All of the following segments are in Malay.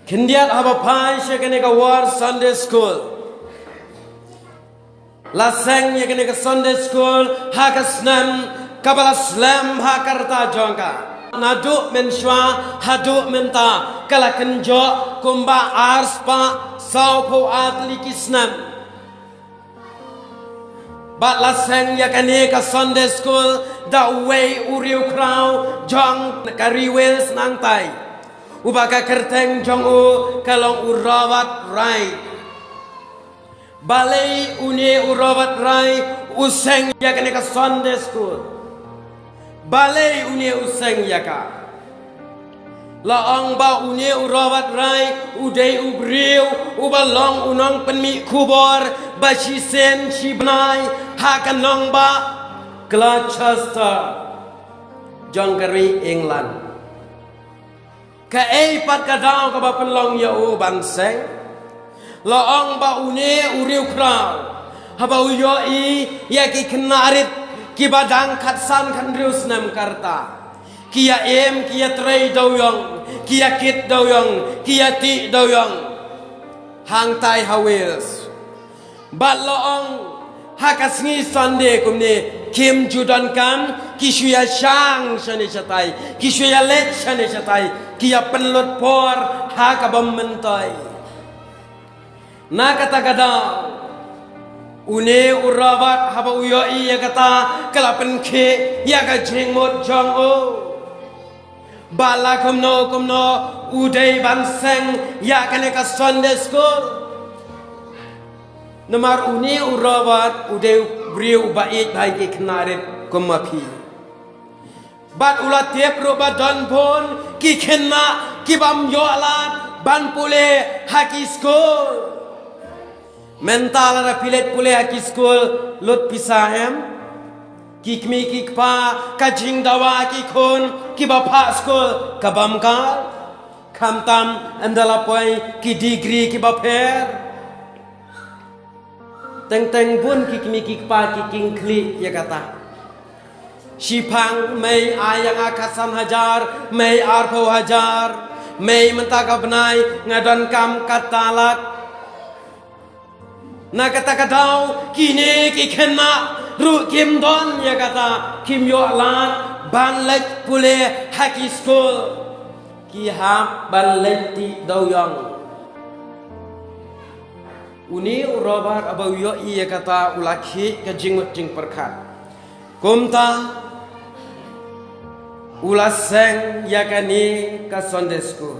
Kendiat haba pai shekene ka war Sunday school. Laseng yakene ka Sunday school haka snam kabala slam hakarta jongka. Nadu menshwa hadu menta kala kenjo kumba arspa saupo atli kisnam. But laseng yakene ka Sunday school da way uriu krau jong kariwels nang tai. Ubaka kerteng jongu kalong urawat rai. Balai une urawat rai useng yakane ka Sunday school. Balai une useng yaka. Laang ba une urawat rai udai ubriu ubalong unong penmi kubor bashi sen shibnai hakan long ba Gloucester jongkari England. Ka pat kadang ka ba penlong ya u banseng laong ba une uriu krau haba uyo i ya ki kenarit ki badang khatsan kan rius nam karta kia em kia trei doyong kia kit doyong kia ti doyong hang tai hawils ba laong hakasngi Sunday kumne Kim Judan kam kishuya shang shane chatai kishuya let shane chatai kia penlut por hakabam mentai na kata kada une urawat haba uyo iya kata kala penke ya ka jengmot jong o bala kumno udai banseng ya kane ka Sunday school Namar une urawat udai beriu bait baik kenarit kumapi. Bat ulat tiap roba don pun ki kena ki bam yoalan ban pule haki school. Mental ada pilet pule haki school lut pisahem. Kikmi kikpa kajing dawa ki kun ki bapa school kabam kal. Kamtam andalapoi ki degree ki baper. Teng pun kikmi kikpa kiking kli ya kata. Shipang may ayang akasan hajar, may arpo hajar, may mentakabnai ngadon kam katalak. Na kata kadau kini kikena ru kim don ya kata kim yo alat ban lek pule haki school ki hap ban lek ti doyong. Uni urobar abawiyo iya kata ulaki ke jingmut jing perkat. Kumta ulaseng yakani ke Sunday school.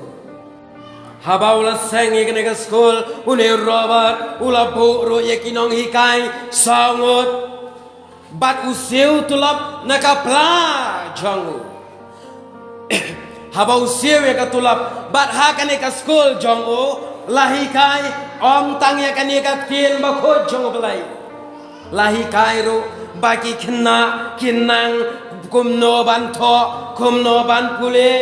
Haba ulaseng yakani ke school. Uni urobar ulabu ro yakinong hikai sangut. Bat usiu tulap nakapla jongu. Haba usiu yakatulap bat hakani ke school jongu. Lahikai om tangya kanika tin bakho jong belai lahikai ru baki kena kinang kumno ban tho kumno ban pule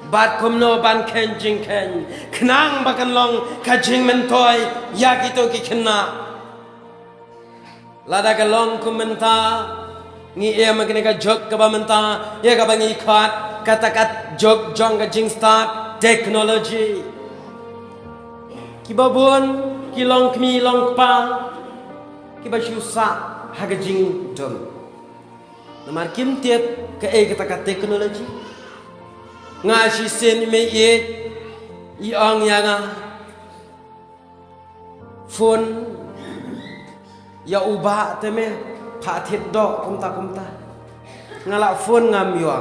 bat kumno ban kenjing ken knang bakan long kajing mentoy yakito ki kena lada kalong kumenta ngi e magnika jok ka bamenta ya ka bangi khat katakat jok jong ka jing start technology Kibabon, kilong kmi long pa, kibashusa hagajing dum. Namar kim tiap ke kata teknologi. Ngashi sen me ye iong yanga phone ya ubah teme phathit do kumta ngala phone ngam yo.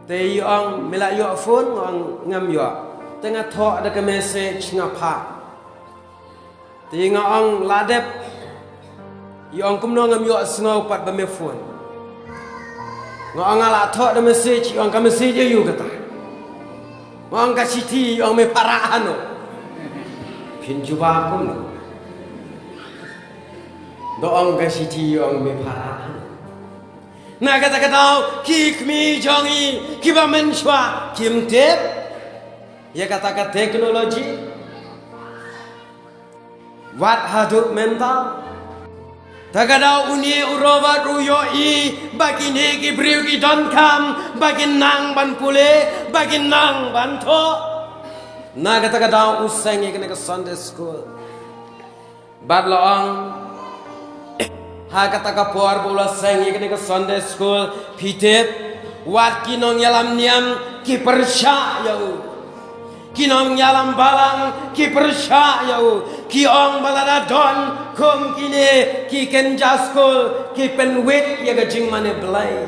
Te iong mela yo phone ngam yo. Tengah thok ada ke message ngapa tinga ong ladep yong kumno ngam yo sngau pat ba me phone ngong ala thok ada message yong ka message yu kata ngong ka city yong me parahano pin juba kum do ong ka city yong me parahano na kata kikmi jongi kiba menshwa kim tep ya kata teknologi wat hadut mental Tagadau uni urobat uyoi bagi ne ki briu ki don kam bagi nang ban pule bagi nang ban tho. Naga tagadau useng ye ke Sunday school. Bad loong ha kata ka por bola seng ye ke Sunday school pitep wat kinong yalam niam ki persya yau. Kinong nyalam balang ki persya yau ki ong balada don kum kini ki ken jaskul ki penwit ya gajing mane belai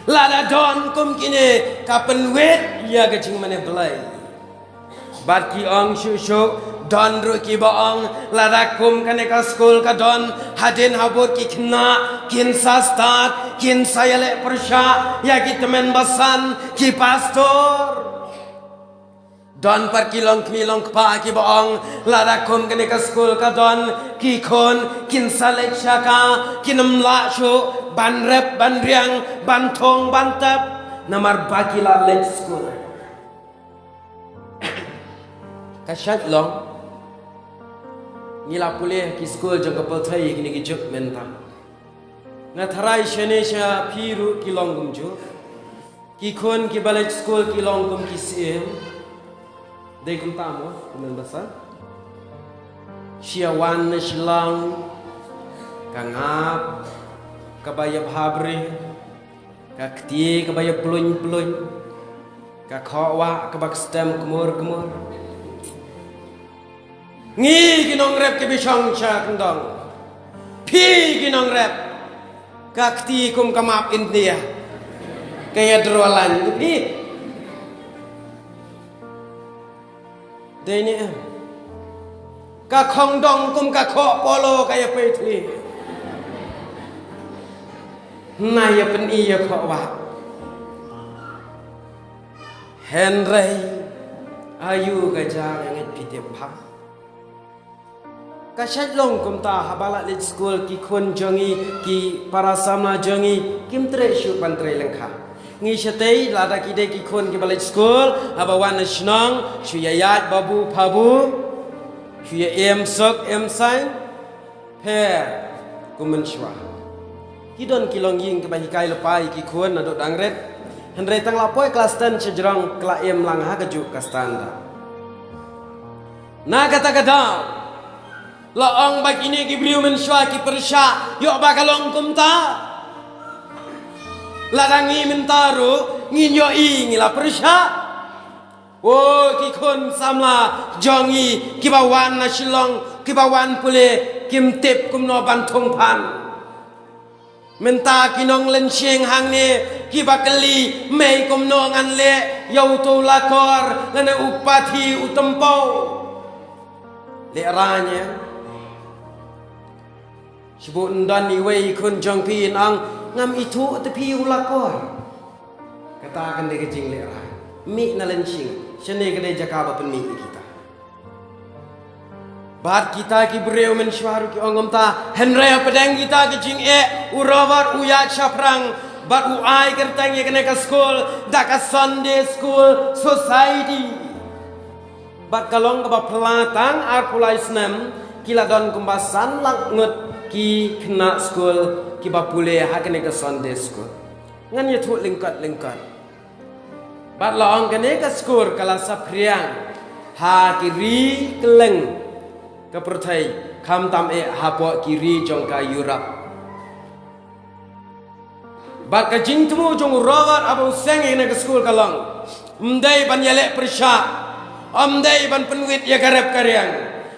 lada don kum kini ka penwit ya gajing mane belai bat ki ong shushu don ru ki baong lada kum kane ka skul ka don hadin habur ki kena kin sastat kin sayale persya ya ki temen basan ki pastor don par kilong kilong pa ki baong lada kum kene ka skul ka don ki kon kin salek shaka kinam la shu ban rep ban riang ban thong ban tap namar baki la lek skul ka shat long nila pule ki skul jong ka pal thai kini ki juk menta na tharai shene sha phiru kilong gum ju ki kon ki balek skul kilong gum ki sim Dei kum tamo, kumen basa. Siawan na silang, kangap, kabaya bhabri, kakti kabaya pluny, kakhawa kabak stem kumur. Ngi ginong rep ke bisong cha kendong. Pi ginong rep. Kakti kum kamap India. Kaya drolan pi. Đây nè, cả không đông cũng cả khó polo cái apa itu, nay apa ni ya khó wa, Henry, ayu gajah yang itu pah, kasih long kum ta habala di school ki kun jongi ki para samna jongi kim tre shu pantre lengkah. Ngi shatei lada ki de ki kon ki balai school abawan nasnong shuyayat babu phabu shuya em sok em sign pe kumen shwa ki don ki long ying ki bahi kai lepai ki kon na do dangret henre tang lapoi kelas 10 cejrong kla em lang ha kejuk ka standa na kata kata laong bak ini ki briu men shwa ki persya yo bakalong kumta larangi mentaru nginyo ingila persya oh ki kon samla jongi ki bawan na shilong ki bawan pule kim tip kum no ban thong pan menta kinong len sieng hang ne ki bakali mei kum no ngan le yau tu lakor lene upati utempo le ranya sebut ndan ni wei kun jong pi nang ngam itu tepi ulakor katakan dia kecing lera mi na lencing sene kedai jakaba pen mi kita bat kita ki breu men shwaru ki ongom ta henre pedang kita kecing urawat uyat shaprang bat uai kertang ye kena ka school da ka Sunday school society bat kalong ka pelatang ar pulai senam kila don kumbasan lang ngut ki kena school ki bapule hakane ka Sunday school ngan ye thu lingkat bat laong kane ka school kala sapriang ha kiri keleng ka perthai kham tam hapo kiri jong ka Europe bat ka jing tumu jong rawat abu seng ina ka school kalong mdai ban yale persya amdai ban penwit ya garep karyang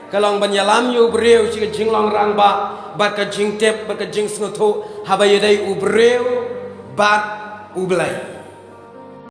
kalong ban yalam yu breu chi jing long rang ba bat ka jing tep bat ka jing sngotu haba yedai ubreu bat ublai